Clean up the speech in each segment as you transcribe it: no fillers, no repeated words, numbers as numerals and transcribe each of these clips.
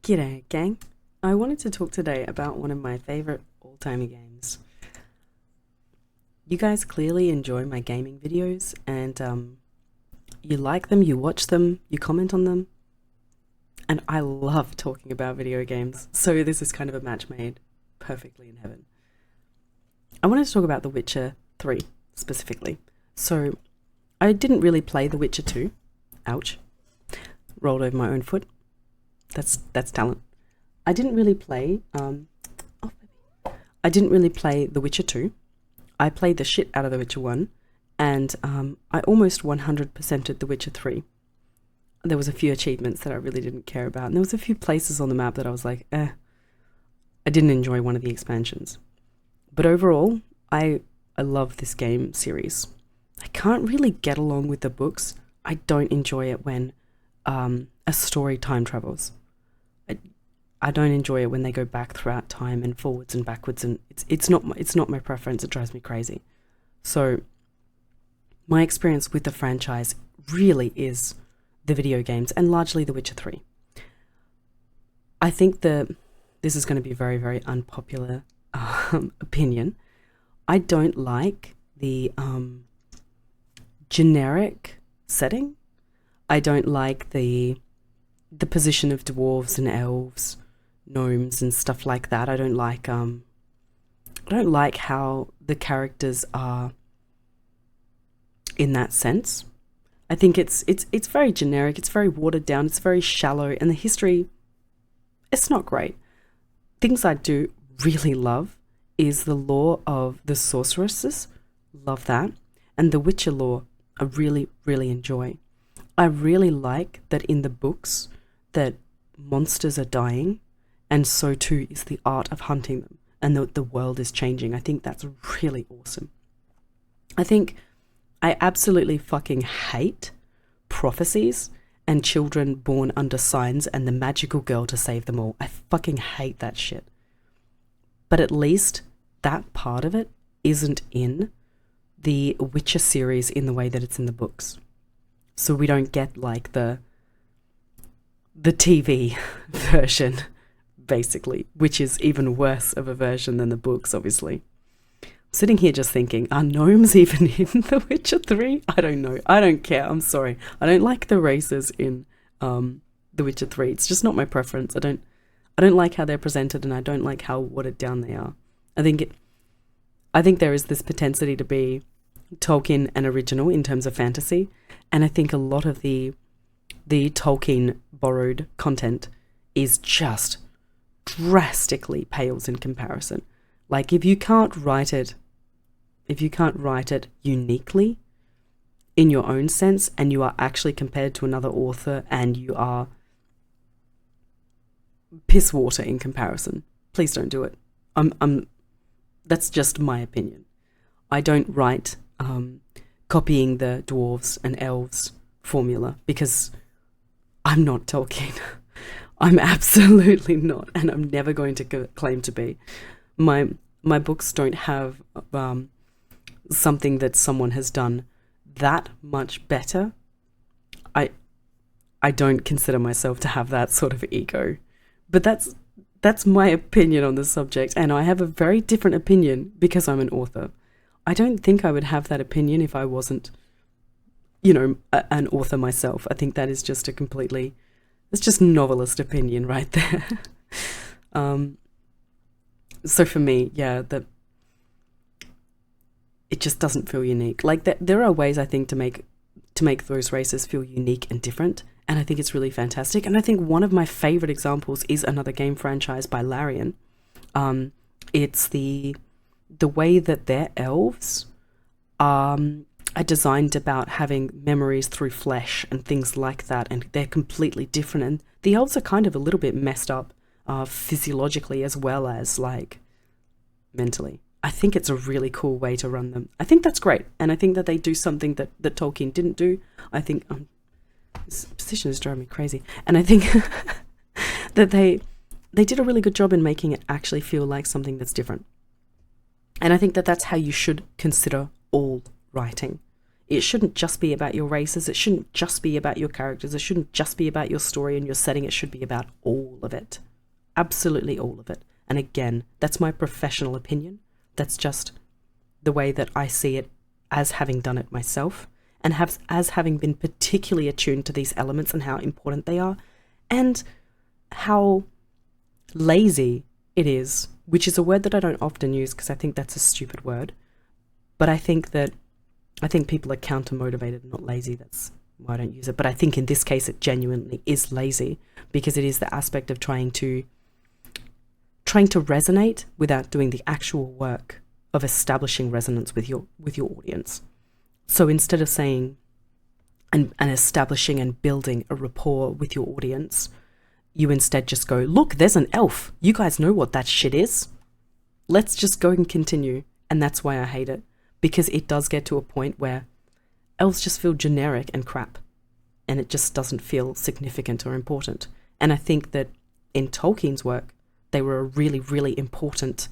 G'day, gang. I wanted to talk today about one of my favorite all-time games. You guys clearly enjoy my gaming videos and you like them, you watch them, you comment on them, and I love talking about video games. So this is kind of a match made perfectly in heaven. I wanted to talk about The Witcher 3 specifically. So I didn't really play The Witcher 2. Ouch. Rolled over my own foot. That's talent. I didn't really play I didn't really play The Witcher 2. I played the shit out of The Witcher 1 and I almost 100%ed The Witcher 3. There was a few achievements that I really didn't care about, and there was a few places on the map that I was like, I didn't enjoy one of the expansions. But overall, I love this game series. I can't really get along with the books. I don't enjoy it when a story time travels. I don't enjoy it when they go back throughout time and forwards and backwards, and it's not my preference. It drives me crazy. So my experience with the franchise really is the video games and largely The Witcher 3. I think that this is going to be a very, very unpopular opinion. I don't like the generic setting. I don't like the position of dwarves and elves, gnomes and stuff like that. I don't like how the characters are in that sense. I think it's very generic, it's very watered down, it's very shallow, and the history, it's not great. Things I do really love is the lore of the sorceresses, love that, and the Witcher lore I really, really enjoy. I really like that in the books that monsters are dying, and so too is the art of hunting them, and the world is changing. I think that's really awesome. I absolutely fucking hate prophecies and children born under signs and the magical girl to save them all. I fucking hate that shit. But at least that part of it isn't in the Witcher series in the way that it's in the books. So we don't get like the TV version, basically, which is even worse of a version than the books, obviously. I'm sitting here just thinking, are gnomes even in The Witcher 3? I don't know. I don't care. I'm sorry. I don't like the races in The Witcher 3. It's just not my preference. I don't like how they're presented, and I don't like how watered down they are. I think there is this propensity to be Tolkien and original in terms of fantasy, and I think a lot of the Tolkien borrowed content is just drastically pales in comparison. Like if you can't write it uniquely in your own sense, and you are actually compared to another author and you are piss water in comparison, please don't do it. That's just my opinion. I don't write copying the dwarves and elves formula because I'm not Tolkien. I'm absolutely not, and I'm never going to claim to be. My books don't have something that someone has done that much better. I don't consider myself to have that sort of ego, but that's my opinion on the subject, and I have a very different opinion because I'm an author. I don't think I would have that opinion if I wasn't, an author myself. I think that is just it's just novelist opinion right there. So for me, that it just doesn't feel unique. Like there are ways I think to make those races feel unique and different, and I think it's really fantastic. And I think one of my favorite examples is another game franchise by Larian. It's the way that their elves are designed about having memories through flesh and things like that, and they're completely different. And the elves are kind of a little bit messed up physiologically as well as like mentally. I think it's a really cool way to run them. I think that's great, and I think that they do something that Tolkien didn't do. I think this position is driving me crazy, and I think that they did a really good job in making it actually feel like something that's different. And I think that that's how you should consider all writing. It shouldn't just be about your races. It shouldn't just be about your characters. It shouldn't just be about your story and your setting. It should be about all of it. Absolutely all of it. And again, that's my professional opinion. That's just the way that I see it as having done it myself, and as having been particularly attuned to these elements and how important they are, and how lazy it is, which is a word that I don't often use because I think that's a stupid word. But I think people are counter-motivated, not lazy. That's why I don't use it. But I think in this case it genuinely is lazy, because it is the aspect of trying to resonate without doing the actual work of establishing resonance with your audience. So instead of saying and establishing and building a rapport with your audience, you instead just go, look, there's an elf. You guys know what that shit is. Let's just go and continue. And that's why I hate it, because it does get to a point where elves just feel generic and crap, and it just doesn't feel significant or important. And I think that in Tolkien's work, they were a really, really important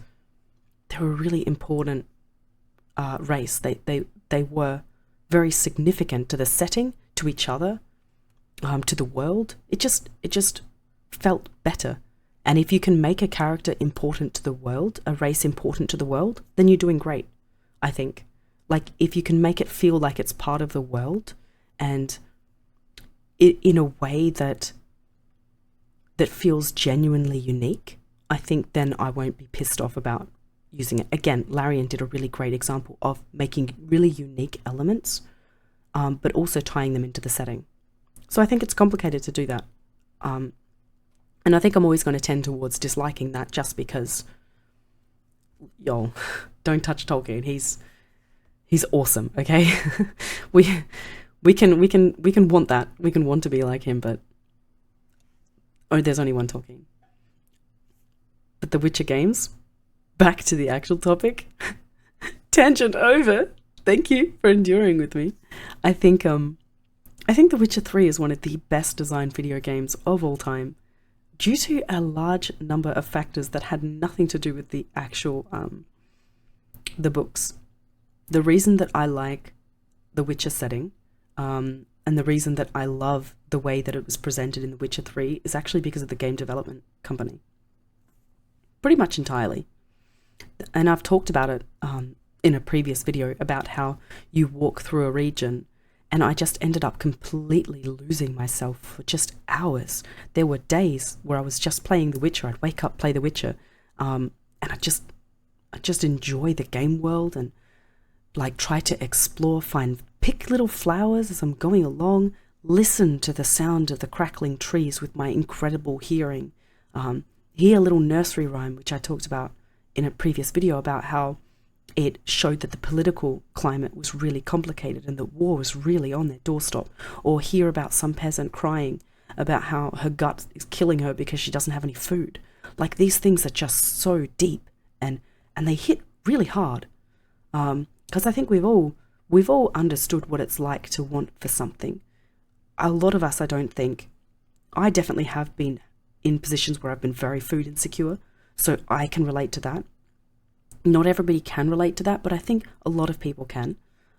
race. They were very significant to the setting, to each other, to the world. It just felt better. And if you can make a character important to the world, a race important to the world, then you're doing great, I think. Like, if you can make it feel like it's part of the world, and in a way that feels genuinely unique, I think then I won't be pissed off about using it. Again, Larian did a really great example of making really unique elements, but also tying them into the setting. So I think it's complicated to do that. And I think I'm always going to tend towards disliking that, just because, y'all, don't touch Tolkien. He's awesome, okay? we can want that. We can want to be like him, but there's only one Tolkien. But the Witcher games, back to the actual topic. Tangent over. Thank you for enduring with me. I think The Witcher 3 is one of the best designed video games of all time, due to a large number of factors that had nothing to do with the actual the books. The reason that I like the Witcher setting, and the reason that I love the way that it was presented in The Witcher 3, is actually because of the game development company. Pretty much entirely. And I've talked about it in a previous video about how you walk through a region, and I just ended up completely losing myself for just hours. There were days where I was just playing The Witcher. I'd wake up, play The Witcher, and I just enjoy the game world, and like try to explore, pick little flowers as I'm going along, listen to the sound of the crackling trees with my incredible hearing, hear a little nursery rhyme, which I talked about in a previous video about how it showed that the political climate was really complicated and that war was really on their doorstep, or hear about some peasant crying about how her gut is killing her because she doesn't have any food. Like, these things are just so deep, and they hit really hard, because I think we've all understood what it's like to want for something. A lot of us, I definitely have been in positions where I've been very food insecure, so I can relate to that. Not everybody can relate to that, but I think a lot of people can.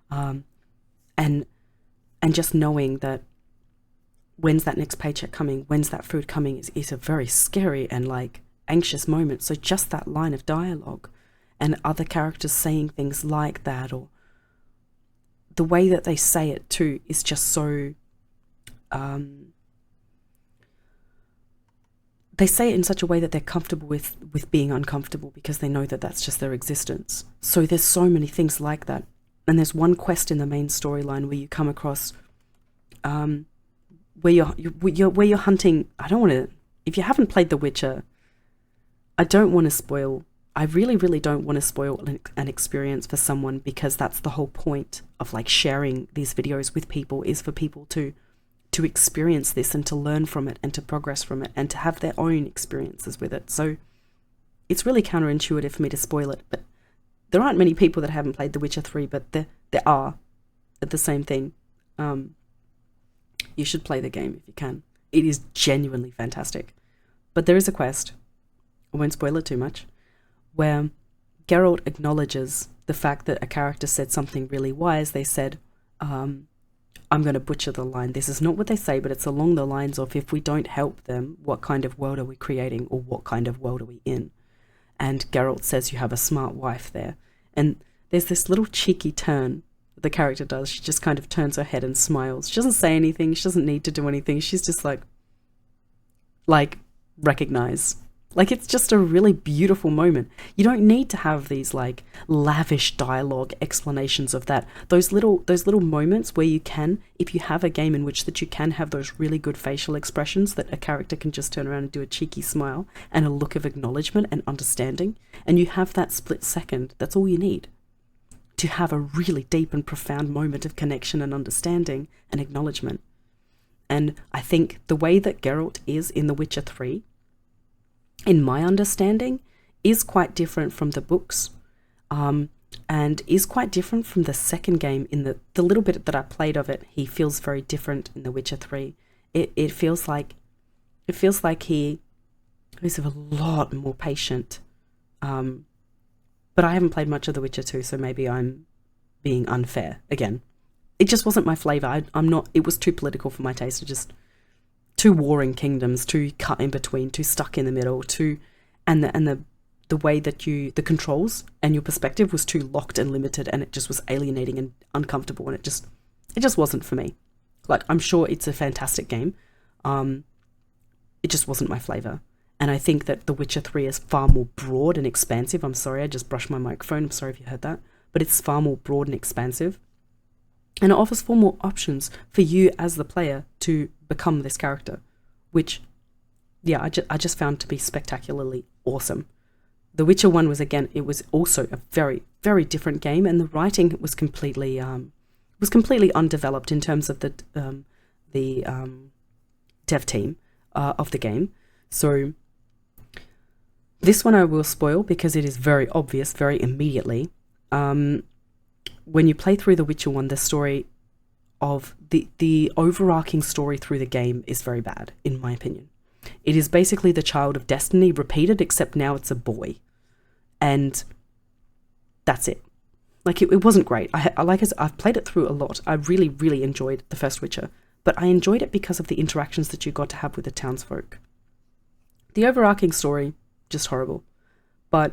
And just knowing that when's that next paycheck coming, when's that food coming is a very scary and like anxious moment. So just that line of dialogue and other characters saying things like that, or the way that they say it too, is just so they say it in such a way that they're comfortable with being uncomfortable, because they know that that's just their existence. So there's so many things like that. And there's one quest in the main storyline where you come across where you're hunting. I don't want to, if you haven't played The Witcher, I really, really don't want to spoil an experience for someone, because that's the whole point of like sharing these videos with people, is for people to experience this and to learn from it and to progress from it and to have their own experiences with it. So it's really counterintuitive for me to spoil it, but there aren't many people that haven't played The Witcher 3, but there are at the same thing. You should play the game if you can. It is genuinely fantastic. But there is a quest, I won't spoil it too much, where Geralt acknowledges the fact that a character said something really wise. They said, I'm going to butcher the line. This is not what they say, but it's along the lines of, if we don't help them, what kind of world are we creating, or what kind of world are we in? And Geralt says you have a smart wife there. And there's this little cheeky turn the character does. She just kind of turns her head and smiles. She doesn't say anything. She doesn't need to do anything. She's just like, recognize. Like, it's just a really beautiful moment. You don't need to have these like lavish dialogue explanations of that. Those little moments where you can, if you have a game in which that you can have those really good facial expressions, that a character can just turn around and do a cheeky smile and a look of acknowledgement and understanding, and you have that split second. That's all you need to have a really deep and profound moment of connection and understanding and acknowledgement. And I think the way that Geralt is in The Witcher 3, in my understanding, is quite different from the books, and is quite different from the second game. In the little bit that I played of it, he feels very different in The Witcher 3. It feels like he is a lot more patient. But I haven't played much of The Witcher 2, so maybe I'm being unfair again. It just wasn't my flavor. I'm not. It was too political for my taste. Just too warring kingdoms, too cut in between, too stuck in the middle, and the way that the controls and your perspective was too locked and limited, and it just was alienating and uncomfortable, and it just wasn't for me. Like, I'm sure it's a fantastic game. It just wasn't my flavor. And I think that The Witcher 3 is far more broad and expansive. I'm sorry, I just brushed my microphone. I'm sorry if you heard that. But it's far more broad and expansive. And it offers far more options for you as the player to become this character, which, yeah, I just found to be spectacularly awesome. The Witcher 1 was, again, it was also a very, very different game, and the writing was completely undeveloped in terms of the dev team of the game. So this one I will spoil because it is very obvious very immediately. When you play through The Witcher 1, the story of the overarching story through the game is very bad, in my opinion. It is basically the Child of Destiny repeated, except now it's a boy. And that's it. Like, it wasn't great. I've played it through a lot. I really, really enjoyed the first Witcher, but I enjoyed it because of the interactions that you got to have with the townsfolk. The overarching story, just horrible. But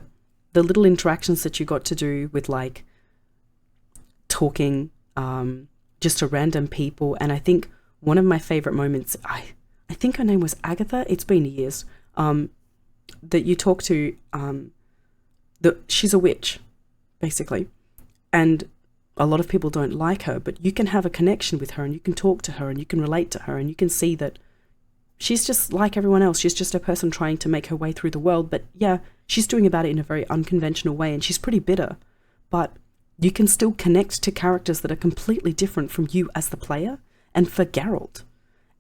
the little interactions that you got to do with, like, talking just to random people, and I think one of my favorite moments, I think her name was Agatha, it's been years, that you talk to, she's a witch, basically, and a lot of people don't like her, but you can have a connection with her, and you can talk to her, and you can relate to her, and you can see that she's just like everyone else. She's just a person trying to make her way through the world, but yeah, she's doing about it in a very unconventional way, and she's pretty bitter, but you can still connect to characters that are completely different from you as the player, and for Geralt.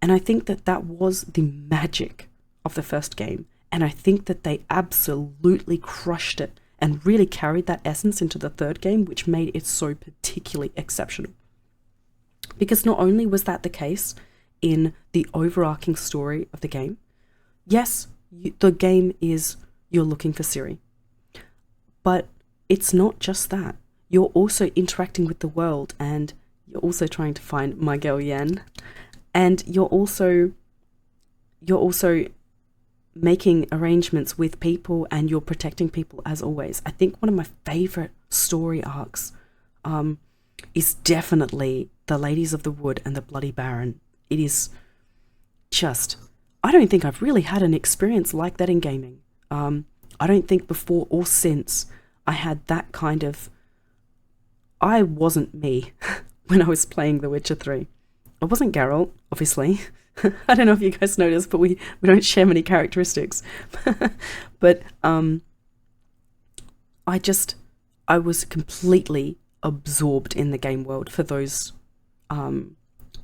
And I think that that was the magic of the first game, and I think that they absolutely crushed it and really carried that essence into the third game, which made it so particularly exceptional. Because not only was that the case in the overarching story of the game, yes, the game is you're looking for Ciri, but it's not just that. You're also interacting with the world, and you're also trying to find my girl Yen, and you're also making arrangements with people, and you're protecting people as always. I think one of my favorite story arcs is definitely the Ladies of the Wood and the Bloody Baron. It is just, I don't think I've really had an experience like that in gaming. I don't think before or since I had that kind of, I wasn't me when I was playing The Witcher 3. I wasn't Geralt, obviously. I don't know if you guys noticed, but we don't share many characteristics. But I was completely absorbed in the game world for those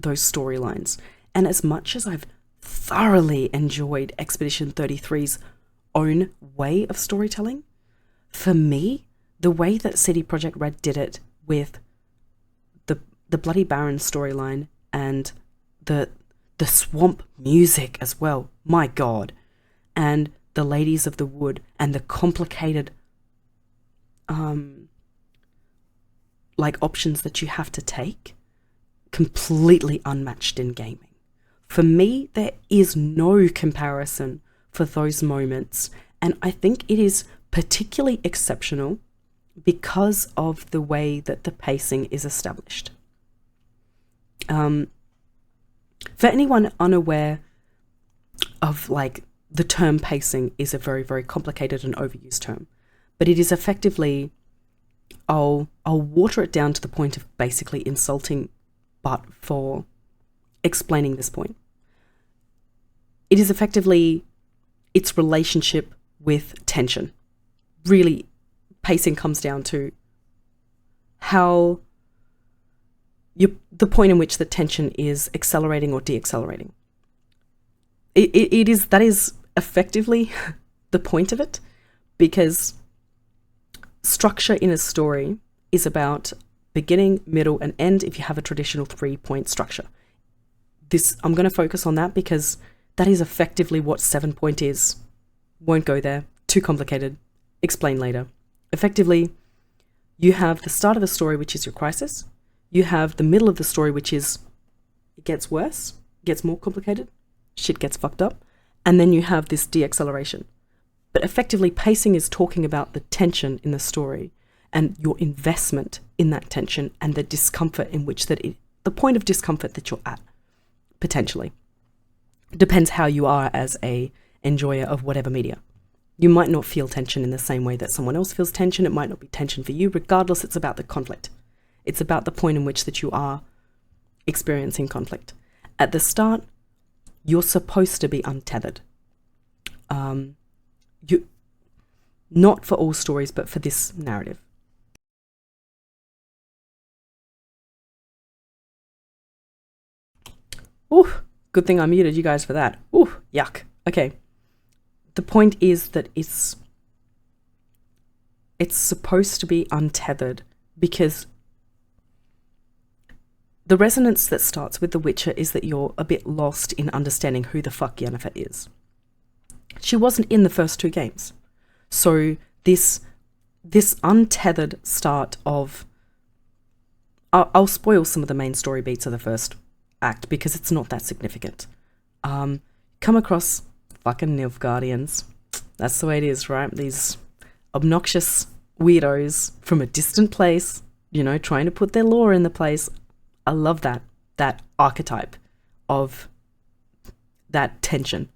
storylines. And as much as I've thoroughly enjoyed Expedition 33's own way of storytelling, for me, the way that CD Projekt Red did it with the Bloody Baron storyline and the swamp music as well, my god, and the Ladies of the Wood and the complicated like options that you have to take completely unmatched in gaming. For me, there is no comparison for those moments, and I think it is particularly exceptional because of the way that the pacing is established. For anyone unaware of like the term pacing is a very, very complicated and overused term, but it is effectively, I'll water it down to the point of basically insulting, but for explaining this point. It is effectively its relationship with tension. Really, pacing comes down to how the point in which the tension is accelerating or deaccelerating. That is effectively the point of it, because structure in a story is about beginning, middle, and end if you have a traditional 3-point structure. I'm going to focus on that because that is effectively what 7-point is. Won't go there. Too complicated. Explain later. Effectively, you have the start of the story, which is your crisis. You have the middle of the story, which is it gets worse, gets more complicated, shit gets fucked up. And then you have this deacceleration. But effectively, pacing is talking about the tension in the story and your investment in that tension and the discomfort in which the point of discomfort that you're at, potentially. Depends how you are as a enjoyer of whatever media. You might not feel tension in the same way that someone else feels tension. It might not be tension for you. Regardless, it's about the conflict. It's about the point in which that you are experiencing conflict. At the start, you're supposed to be untethered. Not for all stories, but for this narrative. Ooh, good thing I muted you guys for that. Ooh, yuck. Okay. The point is that it's supposed to be untethered because the resonance that starts with The Witcher is that you're a bit lost in understanding who the fuck Yennefer is. She wasn't in the first 2 games. So this untethered start of... I'll spoil some of the main story beats of the first act because it's not that significant. Come across fucking Nilfgaardians. That's the way it is, right? These obnoxious weirdos from a distant place, trying to put their lore in the place. I love that archetype of that tension.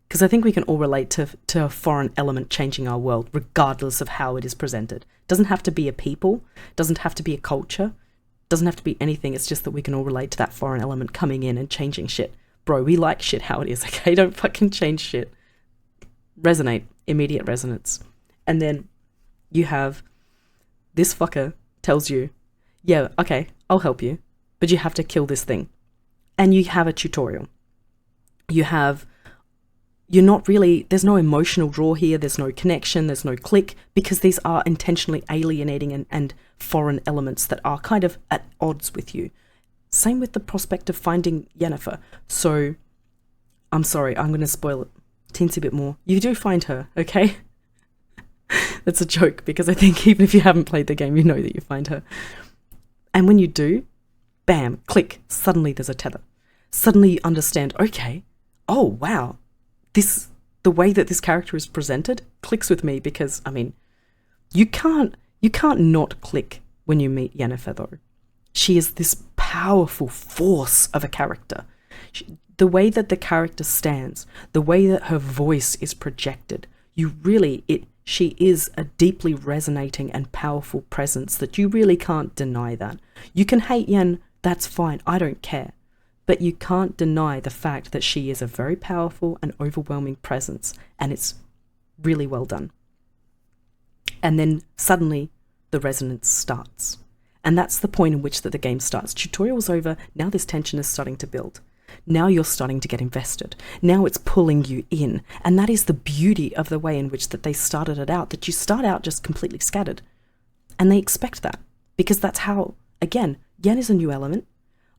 Because I think we can all relate to a foreign element changing our world, regardless of how it is presented. It doesn't have to be a people, doesn't have to be a culture, doesn't have to be anything. It's just that we can all relate to that foreign element coming in and changing shit. Bro, we like shit how it is, okay? Don't fucking change shit. Resonate. Immediate resonance. And then you have this fucker tells you, yeah, okay, I'll help you, but you have to kill this thing. And you have a tutorial. You're not really, there's no emotional draw here, there's no connection, there's no click, because these are intentionally alienating and foreign elements that are kind of at odds with you. Same with the prospect of finding Yennefer. So, I'm sorry, I'm going to spoil it a teensy bit more. You do find her, okay? That's a joke, because I think even if you haven't played the game, you know that you find her. And when you do, bam, click, suddenly there's a tether. Suddenly you understand, okay, oh wow, the way that this character is presented clicks with me, because, I mean, you can't not click when you meet Yennefer, though. She is this powerful force of a character. The way that the character stands, the way that her voice is projected, she is a deeply resonating and powerful presence that you really can't deny that. You can hate Yen, that's fine, I don't care. But you can't deny the fact that she is a very powerful and overwhelming presence, and it's really well done. And then suddenly the resonance starts. And that's the point in which the game starts. Tutorial's over, now this tension is starting to build. Now you're starting to get invested. Now it's pulling you in. And that is the beauty of the way in which that they started it out, that you start out just completely scattered. And they expect that, because that's how, again, Yen is a new element.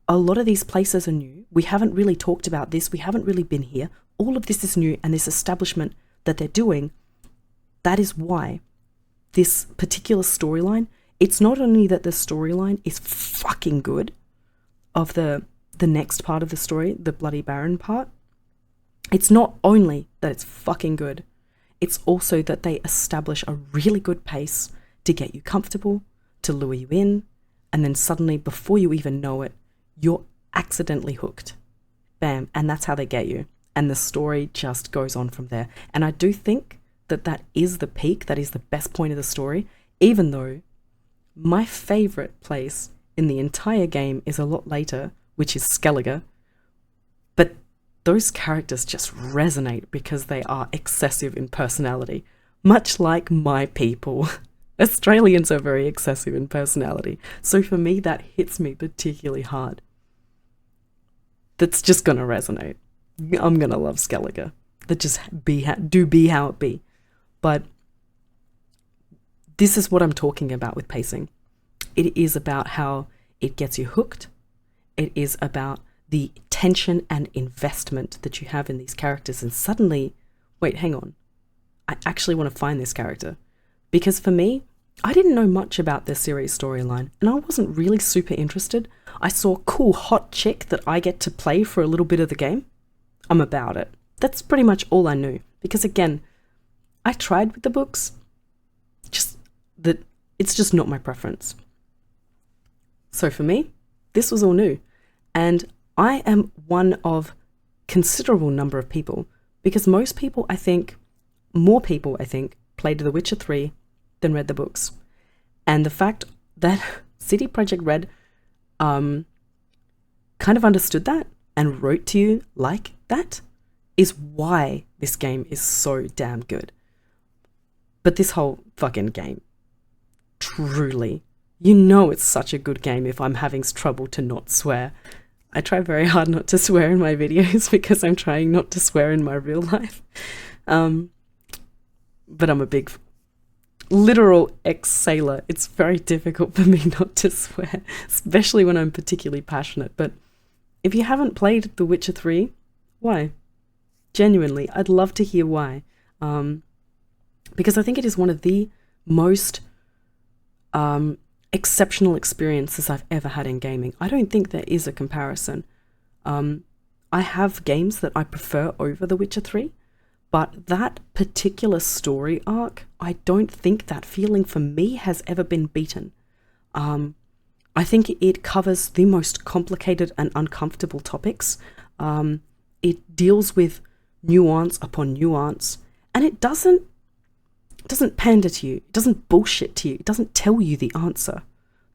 A lot of these places are new. We haven't really talked about this. We haven't really been here. All of this is new, and this establishment that they're doing, that is why this particular storyline, it's not only that the storyline is fucking good, of the next part of the story, the Bloody Baron part, it's not only that it's fucking good, it's also that they establish a really good pace to get you comfortable, to lure you in, and then suddenly, before you even know it, you're accidentally hooked. Bam. And that's how they get you. And the story just goes on from there. And I do think that that is the peak, that is the best point of the story, even though my favorite place in the entire game is a lot later, which is Skellige. But those characters just resonate because they are excessive in personality, much like my people. Australians are very excessive in personality. So for me, that hits me particularly hard. That's just going to resonate. I'm going to love Skellige. That just be how it be. But this is what I'm talking about with pacing. It is about how it gets you hooked. It is about the tension and investment that you have in these characters. And suddenly, wait, hang on. I actually want to find this character. Because for me, I didn't know much about this series storyline, and I wasn't really super interested. I saw a cool hot chick that I get to play for a little bit of the game. I'm about it. That's pretty much all I knew. Because again, I tried with the books, just that it's just not my preference. So for me, this was all new. And I am one of considerable number of people, because most people, more people, played The Witcher 3 than read the books. And the fact that CD Projekt Red kind of understood that and wrote to you like that is why this game is so damn good. But this whole fucking game, truly, it's such a good game if I'm having trouble to not swear. I try very hard not to swear in my videos because I'm trying not to swear in my real life. But I'm a big literal ex-sailor. It's very difficult for me not to swear, especially when I'm particularly passionate. But if you haven't played The Witcher 3, why? Genuinely, I'd love to hear why. Because I think it is one of the most exceptional experiences I've ever had in gaming. I don't think there is a comparison. I have games that I prefer over The Witcher 3, but that particular story arc, I don't think that feeling for me has ever been beaten. I think it covers the most complicated and uncomfortable topics. It deals with nuance upon nuance, and it doesn't pander to you. It doesn't bullshit to you. It doesn't tell you the answer.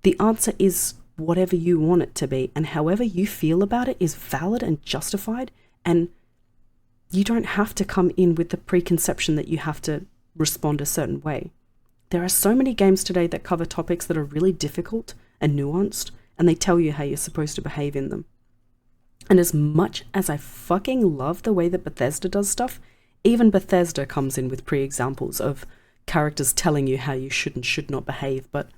The answer is whatever you want it to be, and however you feel about it is valid and justified, and you don't have to come in with the preconception that you have to respond a certain way. There are so many games today that cover topics that are really difficult and nuanced, and they tell you how you're supposed to behave in them. And as much as I fucking love the way that Bethesda does stuff, even Bethesda comes in with pre-examples of characters telling you how you should and should not behave, but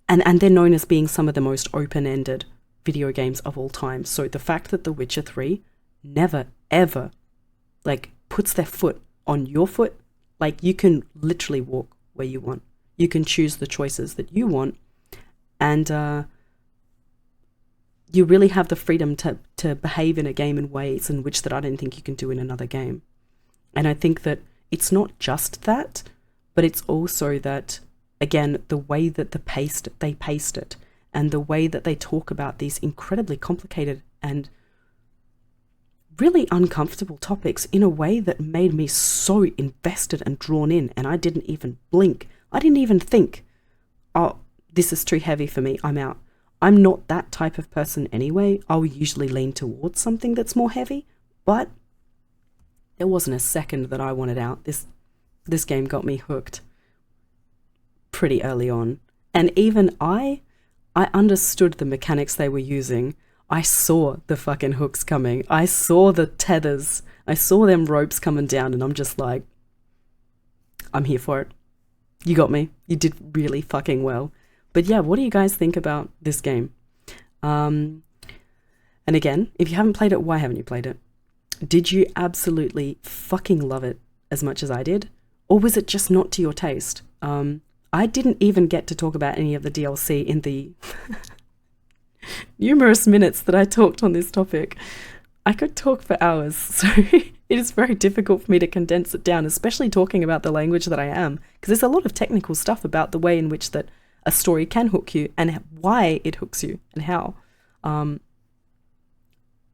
and they're known as being some of the most open-ended video games of all time. So the fact that The Witcher 3 never, ever, puts their foot on your foot, you can literally walk where you want. You can choose the choices that you want, and you really have the freedom to behave in a game in ways in which that I don't think you can do in another game. And I think that it's not just that, but it's also that, again, the way that they paced it, and the way that they talk about these incredibly complicated and really uncomfortable topics in a way that made me so invested and drawn in, and I didn't even blink. I didn't even think, oh, this is too heavy for me, I'm out. I'm not that type of person anyway. I'll usually lean towards something that's more heavy, but there wasn't a second that I wanted out. This game got me hooked pretty early on. And even I understood the mechanics they were using. I saw the fucking hooks coming. I saw the tethers. I saw them ropes coming down, and I'm just like, I'm here for it. You got me. You did really fucking well. But yeah, what do you guys think about this game? And again, if you haven't played it, why haven't you played it? Did you absolutely fucking love it as much as I did? Or was it just not to your taste? I didn't even get to talk about any of the DLC in the numerous minutes that I talked on this topic. I could talk for hours, so it is very difficult for me to condense it down, especially talking about the language that I am, because there's a lot of technical stuff about the way in which that a story can hook you and why it hooks you and how.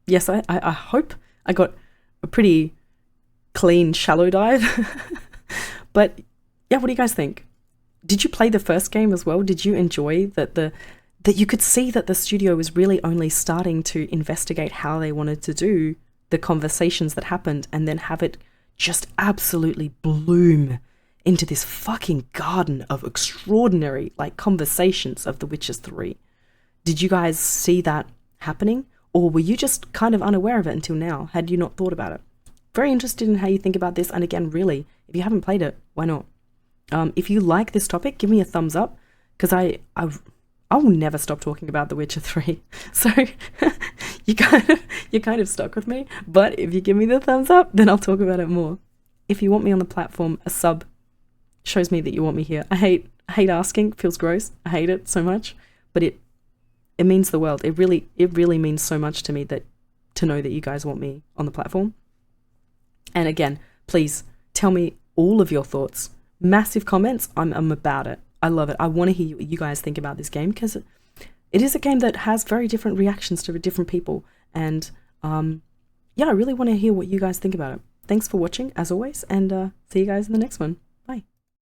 Yes, I hope I got a pretty clean shallow dive. But yeah, what do you guys think? Did you play the first game as well? Did you enjoy that you could see that the studio was really only starting to investigate how they wanted to do the conversations that happened and then have it just absolutely bloom into this fucking garden of extraordinary like conversations of The Witcher 3. Did you guys see that happening? Or were you just kind of unaware of it until now? Had you not thought about it? Very interested in how you think about this. And again, really, if you haven't played it, why not? If you like this topic, give me a thumbs up, because I will never stop talking about The Witcher 3. So you're kind of stuck with me. But if you give me the thumbs up, then I'll talk about it more. If you want me on the platform, a sub shows me that you want me here. I hate asking. It feels gross. I hate it so much. But it means the world. It really means so much to me that to know that you guys want me on the platform. And again, please tell me all of your thoughts. Massive comments. I'm about it. I love it. I want to hear what you guys think about this game, because it is a game that has very different reactions to different people. And yeah, I really want to hear what you guys think about it. Thanks for watching, as always, and see you guys in the next one.